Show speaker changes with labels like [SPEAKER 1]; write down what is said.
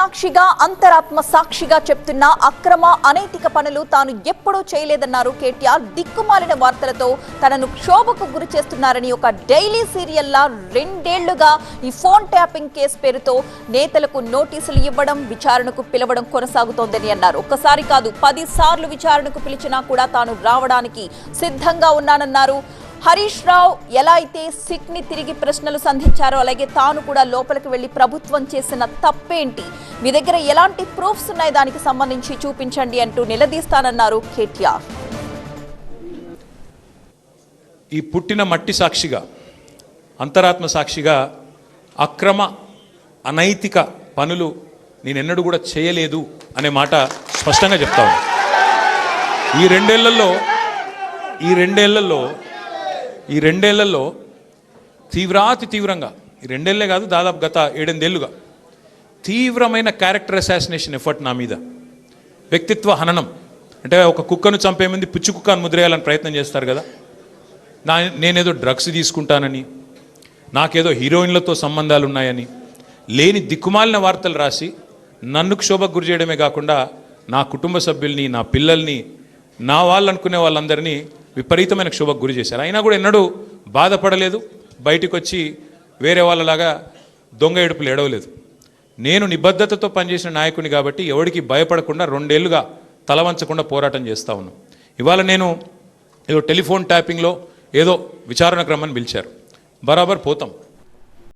[SPEAKER 1] సాక్షిగా అంతరాత్మ సాక్షిగా చెప్తున్న అక్రమ అనైతిక పనులు తాను ఎప్పుడూ చేయలేదన్నారు కేటీఆర్. దిక్కుమాలిన వార్తలతో తనను క్షోభకు గురి చేస్తున్నారని ఒక డైలీ సీరియల్లా 2 ఏళ్లుగా ఈ ఫోన్ ట్యాపింగ్ కేసు పేరుతో నేతలకు నోటీసులు ఇవ్వడం, విచారణకు పిలవడం కొనసాగుతోందని అన్నారు. ఒక్కసారి కాదు 10 సార్లు విచారణకు పిలిచినా కూడా తాను రావడానికి సిద్ధంగా ఉన్నానన్నారు. హరీష్ రావు ఎలా అయితే సిట్ ని తిరిగి ప్రశ్నలు సంధించారో అలాగే తాను కూడా లోపలికి వెళ్లి ప్రభుత్వం చేసిన తప్పేంటి, మీ దగ్గర ఎలాంటి ప్రూఫ్స్ ఉన్నాయి దానికి సంబంధించి చూపించండి అంటూ నిలదీస్తానన్నారు కేటీఆర్.
[SPEAKER 2] ఈ పుట్టిన మట్టి సాక్షిగా అంతరాత్మ సాక్షిగా అక్రమ అనైతిక పనులు నేనెన్నడూ కూడా చేయలేదు అనే మాట స్పష్టంగా చెప్తాను. ఈ రెండేళ్లలో తీవ్రంగా, ఈ 2 ఏళ్లే కాదు దాదాపు గత 7-8 ఏళ్లుగా తీవ్రమైన క్యారెక్టర్ అసాసినేషన్ ఎఫర్ట్ నా మీద, వ్యక్తిత్వ హననం. అంటే ఒక కుక్కను చంపే ముందు పిచ్చి కుక్కను ముద్రేయాలని ప్రయత్నం చేస్తారు కదా, నేనేదో డ్రగ్స్ తీసుకుంటానని, నాకేదో హీరోయిన్లతో సంబంధాలు ఉన్నాయని లేని దిక్కుమాలిన వార్తలు రాసి నన్ను క్షోభకు గురి చేయడమే కాకుండా నా కుటుంబ సభ్యుల్ని, నా పిల్లల్ని, నా వాళ్ళు అనుకునే వాళ్ళందరినీ విపరీతమైన క్షోభకు గురి చేశారు. అయినా కూడా ఎన్నడూ బాధపడలేదు, బయటకు వచ్చి వేరే వాళ్ళలాగా దొంగ ఏడుపులు ఏడవలేదు. నేను నిబద్ధతతో పనిచేసిన నాయకుని కాబట్టి ఎవరికి భయపడకుండా 2 ఏళ్లుగా తలవంచకుండా పోరాటం చేస్తూ ఉన్నాను. ఇవాళ నేను ఏదో టెలిఫోన్ ట్యాపింగ్లో ఏదో విచారణ క్రమాన్ని పిలిచారు, బరాబర్ పోతాం.